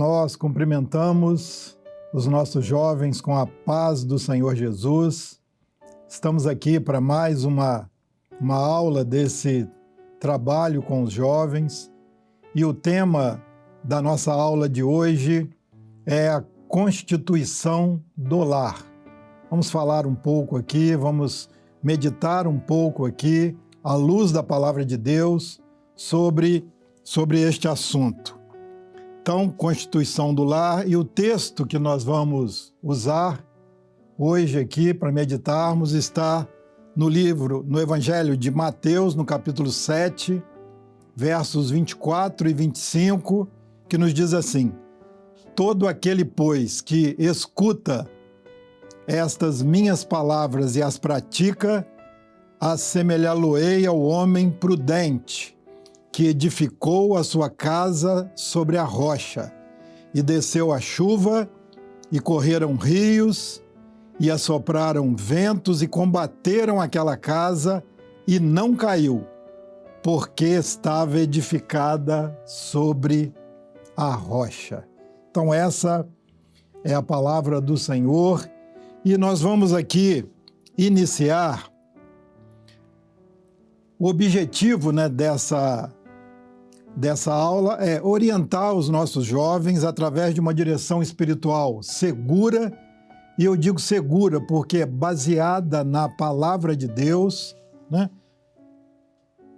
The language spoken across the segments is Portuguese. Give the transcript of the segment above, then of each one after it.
nós cumprimentamos os nossos jovens com a paz do Senhor Jesus. Estamos aqui para mais uma aula desse trabalho com os jovens. E o tema da nossa aula de hoje é a constituição do lar. Vamos falar um pouco aqui, vamos meditar um pouco aqui, à luz da palavra de Deus, sobre este assunto. Então, constituição do lar, e o texto que nós vamos usar hoje aqui para meditarmos está no Evangelho de Mateus, no capítulo 7, versos 24 e 25, que nos diz assim: todo aquele, pois, que escuta estas minhas palavras e as pratica, assemelhá-lo-ei ao homem prudente, que edificou a sua casa sobre a rocha, e desceu a chuva, e correram rios, e assopraram ventos, e combateram aquela casa, e não caiu, porque estava edificada sobre a rocha. Então essa é a palavra do Senhor, e nós vamos aqui iniciar o objetivo, dessa aula é orientar os nossos jovens através de uma direção espiritual segura, e eu digo segura porque é baseada na palavra de Deus,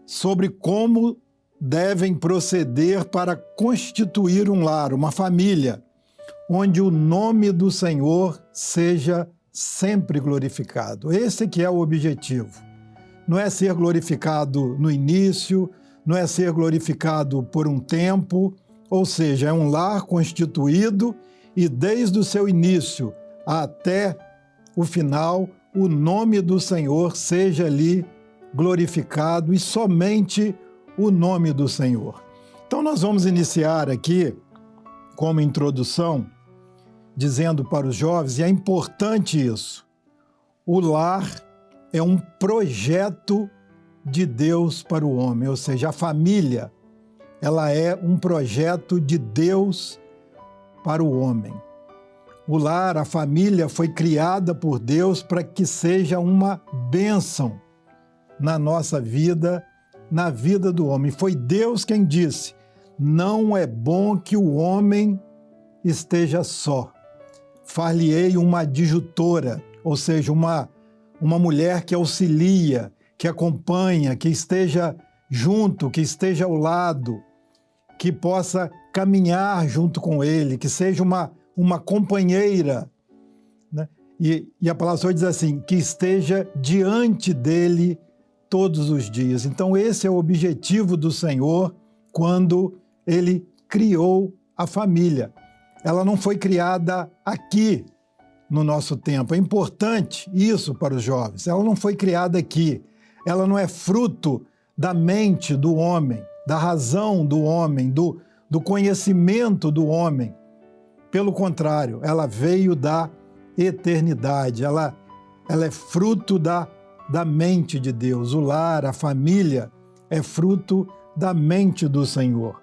sobre como devem proceder para constituir um lar, uma família, onde o nome do Senhor seja sempre glorificado. Esse que é o objetivo. Não é ser glorificado no início, não é ser glorificado por um tempo, ou seja, é um lar constituído e desde o seu início até o final, o nome do Senhor seja ali glorificado e somente o nome do Senhor. Então nós vamos iniciar aqui, como introdução, dizendo para os jovens, e é importante isso, o lar é um projeto de Deus para o homem, ou seja, a família, ela é um projeto de Deus para o homem. O lar, a família, foi criada por Deus para que seja uma bênção na nossa vida, na vida do homem. Foi Deus quem disse: não é bom que o homem esteja só. Far-lhe-ei uma adjutora, ou seja, uma mulher que auxilia, que acompanha, que esteja junto, que esteja ao lado, que possa caminhar junto com ele, que seja uma companheira. E a palavra do Senhor diz assim, que esteja diante dele todos os dias. Então esse é o objetivo do Senhor quando ele criou a família. Ela não foi criada aqui no nosso tempo. É importante isso para os jovens. Ela não foi criada aqui. Ela não é fruto da mente do homem, da razão do homem, do conhecimento do homem. Pelo contrário, ela veio da eternidade. Ela é fruto da mente de Deus. O lar, a família, é fruto da mente do Senhor.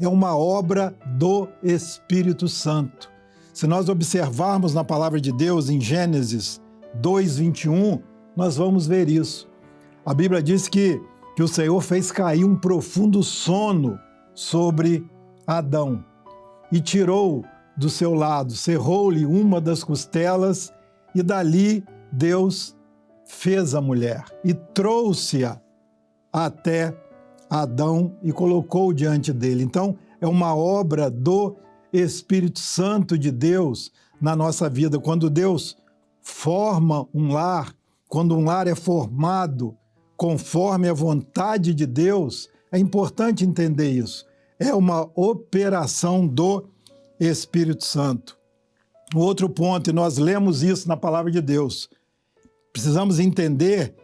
É uma obra do Espírito Santo. Se nós observarmos na palavra de Deus em Gênesis 2:21, nós vamos ver isso. A Bíblia diz que o Senhor fez cair um profundo sono sobre Adão e tirou do seu lado, cerrou-lhe uma das costelas e dali Deus fez a mulher e trouxe-a até Adão e colocou diante dele. Então, é uma obra do Espírito Santo de Deus na nossa vida. Quando Deus forma um lar, quando um lar é formado conforme a vontade de Deus, é importante entender isso. É uma operação do Espírito Santo. Outro ponto, e nós lemos isso na palavra de Deus, precisamos entender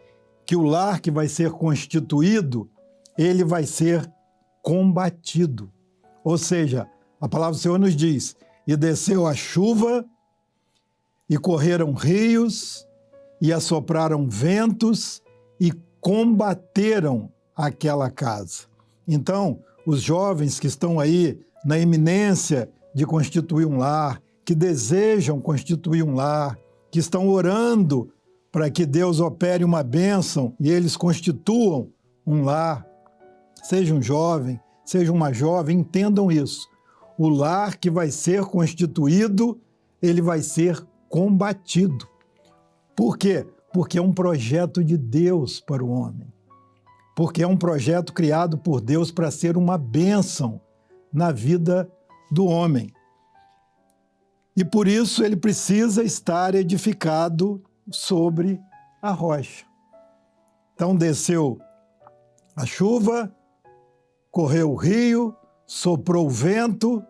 que o lar que vai ser constituído, ele vai ser combatido. Ou seja, a palavra do Senhor nos diz, e desceu a chuva, e correram rios, e assopraram ventos, e combateram aquela casa. Então, os jovens que estão aí na iminência de constituir um lar, que desejam constituir um lar, que estão orando para que Deus opere uma bênção e eles constituam um lar. Seja um jovem, seja uma jovem, entendam isso. O lar que vai ser constituído, ele vai ser combatido. Por quê? Porque é um projeto de Deus para o homem. Porque é um projeto criado por Deus para ser uma bênção na vida do homem. E por isso ele precisa estar edificado sobre a rocha. Então desceu a chuva, correu o rio, soprou o vento,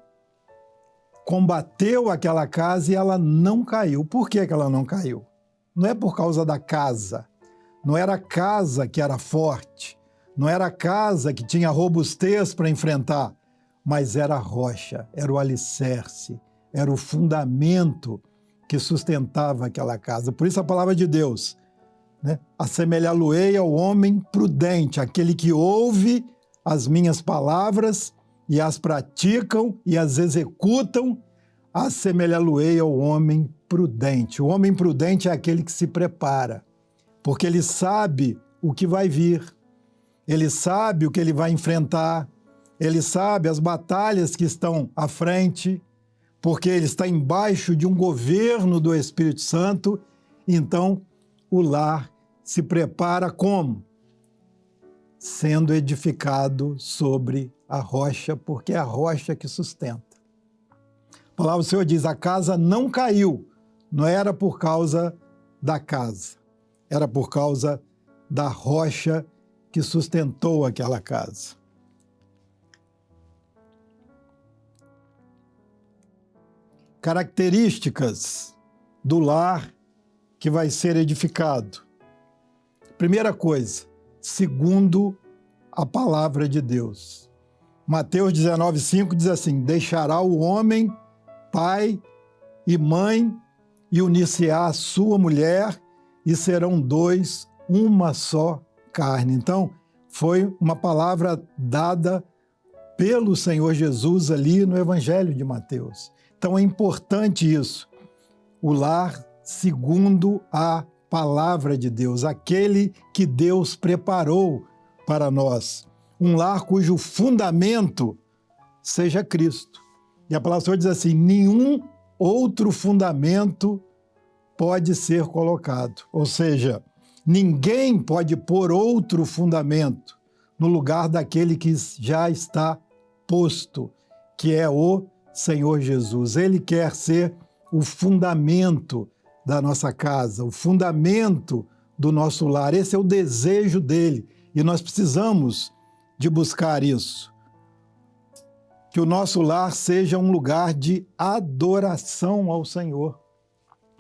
combateu aquela casa e ela não caiu. Por que ela não caiu? Não é por causa da casa. Não era a casa que era forte, não era a casa que tinha robustez para enfrentar, mas era a rocha, era o alicerce, era o fundamento que sustentava aquela casa. Por isso a palavra de Deus, né? Assemelhá-lo-ei ao homem prudente, aquele que ouve as minhas palavras e as praticam e as executam, assemelhá-lo-ei ao homem prudente. O homem prudente é aquele que se prepara, porque ele sabe o que vai vir, ele sabe o que ele vai enfrentar, ele sabe as batalhas que estão à frente, porque ele está embaixo de um governo do Espírito Santo. Então, o lar se prepara como? Sendo edificado sobre a rocha, porque é a rocha que sustenta. A palavra do Senhor diz, a casa não caiu, não era por causa da casa, era por causa da rocha que sustentou aquela casa. Características do lar que vai ser edificado. Primeira coisa, segundo a palavra de Deus. Mateus 19:5 diz assim, deixará o homem pai e mãe e unir-se-á a sua mulher e serão dois, uma só carne. Então, foi uma palavra dada pelo Senhor Jesus ali no Evangelho de Mateus. Então é importante isso, o lar segundo a palavra de Deus, aquele que Deus preparou para nós. Um lar cujo fundamento seja Cristo. E a palavra do Senhor diz assim, nenhum outro fundamento pode ser colocado. Ou seja, ninguém pode pôr outro fundamento no lugar daquele que já está posto, que é o Senhor Jesus. Ele quer ser o fundamento da nossa casa, o fundamento do nosso lar. Esse é o desejo dele e nós precisamos de buscar isso. Que o nosso lar seja um lugar de adoração ao Senhor.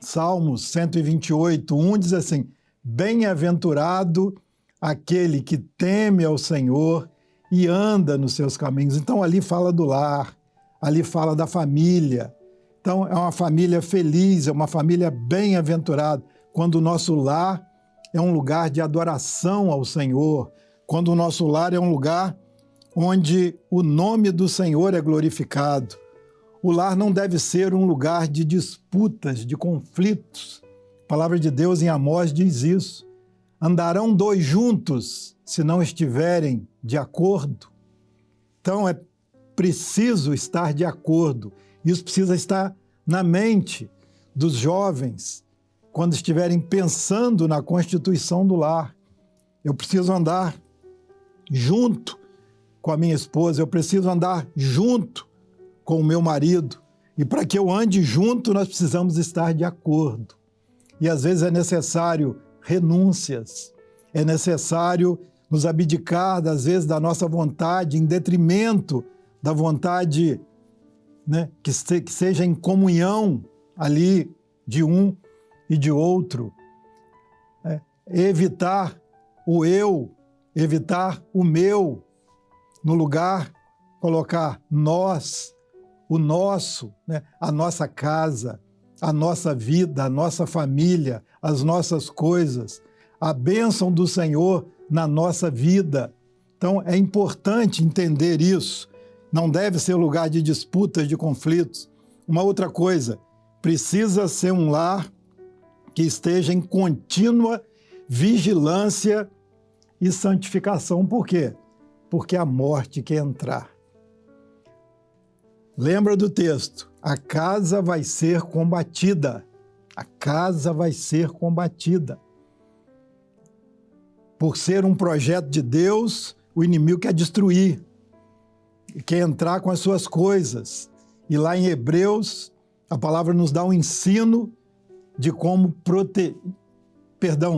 Salmos 128:1 diz assim, bem-aventurado aquele que teme ao Senhor e anda nos seus caminhos. Então ali fala do lar, ali fala da família. Então é uma família feliz, é uma família bem-aventurada. Quando o nosso lar é um lugar de adoração ao Senhor, quando o nosso lar é um lugar onde o nome do Senhor é glorificado. O lar não deve ser um lugar de disputas, de conflitos. A palavra de Deus em Amós diz isso. Andarão dois juntos se não estiverem de acordo. Então é preciso estar de acordo. Isso precisa estar na mente dos jovens quando estiverem pensando na constituição do lar. Eu preciso andar junto com a minha esposa, eu preciso andar junto com o meu marido. E para que eu ande junto, nós precisamos estar de acordo. E às vezes é necessário renúncias, é necessário nos abdicar, às vezes, da nossa vontade, em detrimento da vontade, né, que seja em comunhão ali de um e de outro. Evitar o eu, evitar o meu, no lugar colocar nós, o nosso, né, a nossa casa, a nossa vida, a nossa família, as nossas coisas, a bênção do Senhor na nossa vida. Então é importante entender isso. não deve ser lugar de disputas, de conflitos. Uma outra coisa, precisa ser um lar que esteja em contínua vigilância e santificação. Por quê? Porque a morte quer entrar. Lembra do texto? A casa vai ser combatida. A casa vai ser combatida. Por ser um projeto de Deus, o inimigo quer destruir, quer entrar com as suas coisas. E lá em Hebreus, a palavra nos dá um ensino de como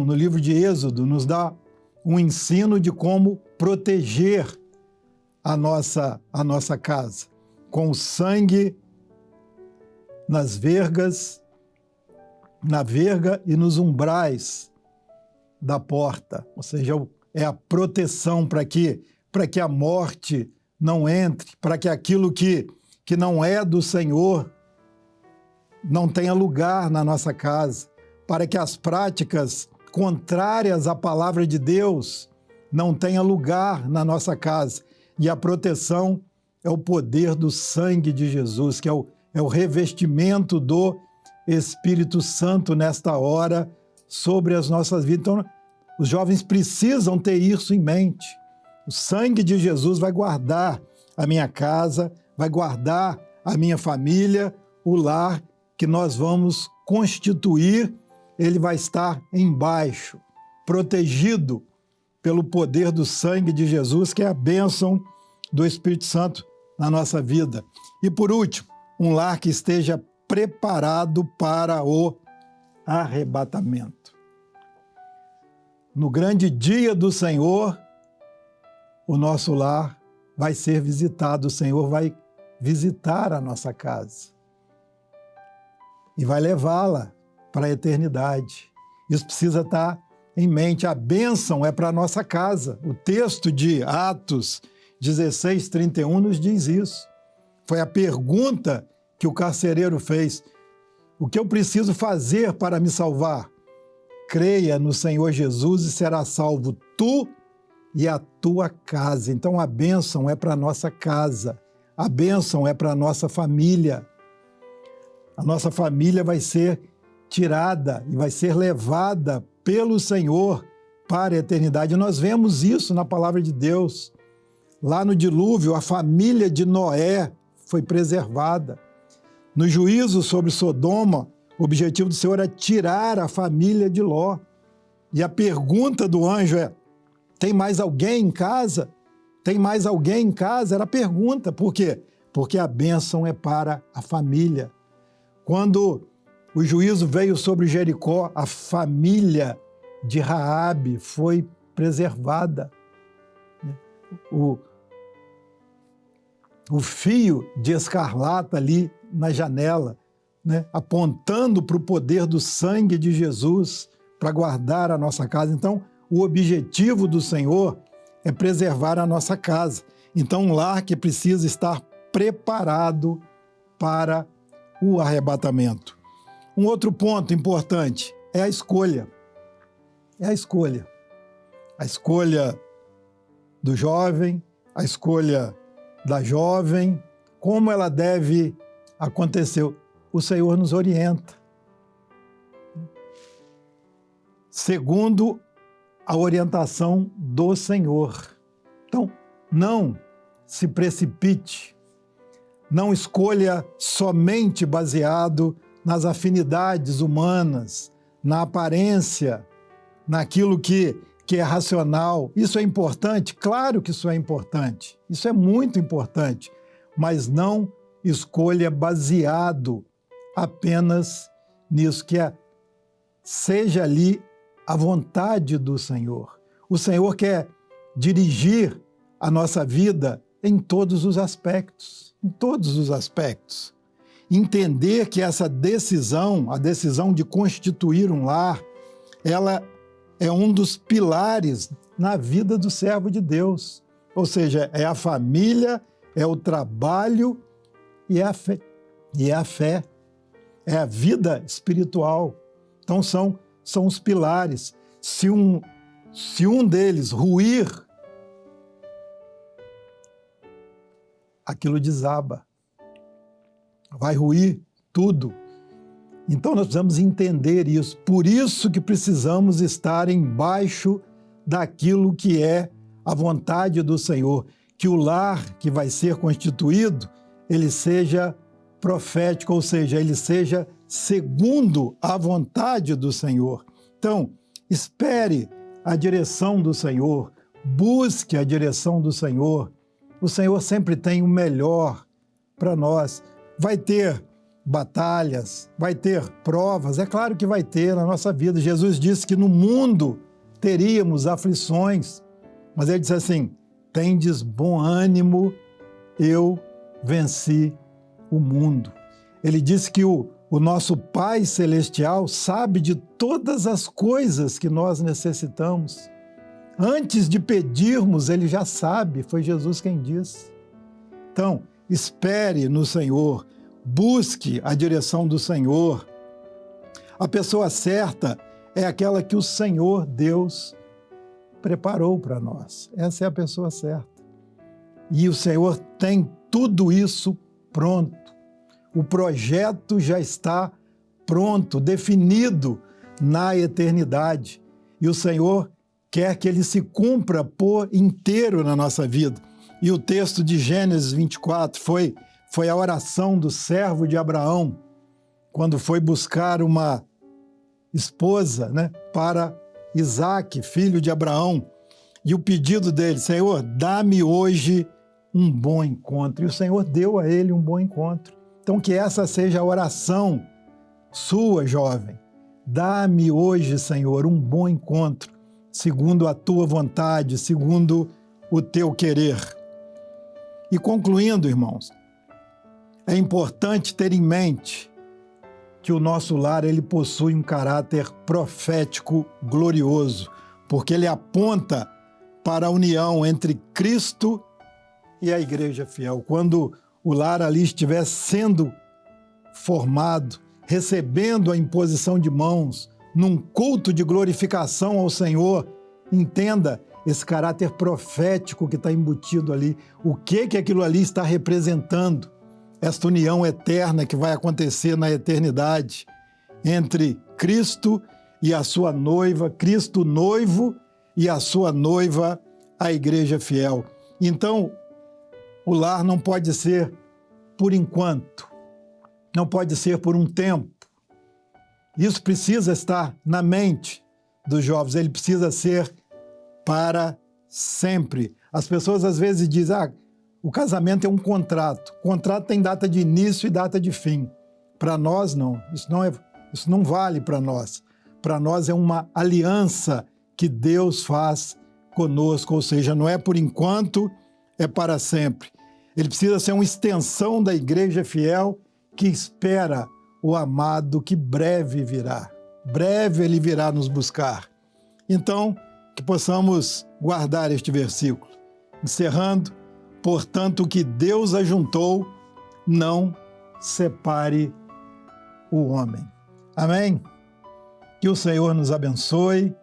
no livro de Êxodo, nos dá um ensino de como proteger a nossa casa, com o sangue nas vergas, na verga e nos umbrais da porta. Ou seja, é a proteção para que a morte não entre, para que aquilo que não é do Senhor não tenha lugar na nossa casa, para que as práticas contrárias à palavra de Deus não tenham lugar na nossa casa. E a proteção é o poder do sangue de Jesus, que é o revestimento do Espírito Santo nesta hora sobre as nossas vidas. Então, os jovens precisam ter isso em mente. O sangue de Jesus vai guardar a minha casa, vai guardar a minha família, o lar que nós vamos constituir, ele vai estar embaixo, protegido pelo poder do sangue de Jesus, que é a bênção do Espírito Santo na nossa vida. E por último, um lar que esteja preparado para o arrebatamento. No grande dia do Senhor, o nosso lar vai ser visitado, o Senhor vai visitar a nossa casa e vai levá-la para a eternidade. Isso precisa estar em mente. A bênção é para a nossa casa. O texto de Atos 16:31 nos diz isso. Foi a pergunta que o carcereiro fez. O que eu preciso fazer para me salvar? Creia no Senhor Jesus e será salvo tu e a tua casa. Então a bênção é para a nossa casa. A bênção é para a nossa família. A nossa família vai ser tirada e vai ser levada pelo Senhor para a eternidade. Nós vemos isso na palavra de Deus. Lá no dilúvio, a família de Noé foi preservada. No juízo sobre Sodoma, o objetivo do Senhor é tirar a família de Ló. E a pergunta do anjo é: tem mais alguém em casa? Tem mais alguém em casa? Era a pergunta. Por quê? Porque a bênção é para a família. Quando o juízo veio sobre Jericó, a família de Raabe foi preservada. O fio de escarlata ali na janela, né, apontando para o poder do sangue de Jesus para guardar a nossa casa. Então, o objetivo do Senhor é preservar a nossa casa. Então, um lar que precisa estar preparado para o arrebatamento. Um outro ponto importante é a escolha. É a escolha. A escolha do jovem, a escolha da jovem, como ela deve acontecer. O Senhor nos orienta. Segundo a orientação do Senhor. Então, não se precipite. Não escolha somente baseado nas afinidades humanas, na aparência, naquilo que é racional. Isso é importante? Claro que isso é importante. Isso é muito importante. Mas não escolha baseado apenas nisso, seja ali a vontade do Senhor. O Senhor quer dirigir a nossa vida em todos os aspectos, em todos os aspectos. Entender que essa decisão, a decisão de constituir um lar, ela é um dos pilares na vida do servo de Deus. Ou seja, é a família, é o trabalho e é a fé. É a vida espiritual. Então são os pilares. Se um deles ruir, aquilo desaba, vai ruir tudo. Então nós precisamos entender isso. Por isso que precisamos estar embaixo daquilo que é a vontade do Senhor. Que o lar que vai ser constituído, ele seja profético, ou seja, ele seja segundo a vontade do Senhor. Então, espere a direção do Senhor, busque a direção do Senhor. O Senhor sempre tem o melhor para nós. Vai ter batalhas, vai ter provas, é claro que vai ter na nossa vida. Jesus disse que no mundo teríamos aflições, mas ele disse assim: tendes bom ânimo, eu venci o mundo. Ele disse que o nosso Pai Celestial sabe de todas as coisas que nós necessitamos. Antes de pedirmos, ele já sabe, foi Jesus quem disse. Então, espere no Senhor, busque a direção do Senhor. A pessoa certa é aquela que o Senhor Deus preparou para nós. Essa é a pessoa certa. E o Senhor tem tudo isso pronto. O projeto já está pronto, definido na eternidade. E o Senhor quer que ele se cumpra por inteiro na nossa vida. E o texto de Gênesis 24 foi a oração do servo de Abraão, quando foi buscar uma esposa, né, para Isaque, filho de Abraão. E o pedido dele: Senhor, dá-me hoje um bom encontro. E o Senhor deu a ele um bom encontro. Então, que essa seja a oração sua, jovem. Dá-me hoje, Senhor, um bom encontro, segundo a tua vontade, segundo o teu querer. E concluindo, irmãos, é importante ter em mente que o nosso lar ele possui um caráter profético glorioso, porque ele aponta para a união entre Cristo e a igreja fiel. Quando o lar ali estiver sendo formado, recebendo a imposição de mãos, num culto de glorificação ao Senhor, entenda esse caráter profético que está embutido ali. O que aquilo ali está representando? Esta união eterna que vai acontecer na eternidade entre Cristo e a sua noiva, Cristo noivo e a sua noiva, a igreja fiel. Então, o lar não pode ser por enquanto, não pode ser por um tempo. Isso precisa estar na mente dos jovens, ele precisa ser para sempre. As pessoas às vezes dizem: o casamento é um contrato. O contrato tem data de início e data de fim. Para nós, não. Isso não vale para nós. Para nós é uma aliança que Deus faz conosco, ou seja, não é por enquanto, é para sempre. Ele precisa ser uma extensão da igreja fiel que espera o amado que breve virá. Breve ele virá nos buscar. Então, que possamos guardar este versículo. Encerrando: portanto, o que Deus ajuntou, não separe o homem. Amém? Que o Senhor nos abençoe.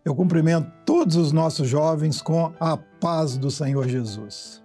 Eu cumprimento todos os nossos jovens com a paz do Senhor Jesus.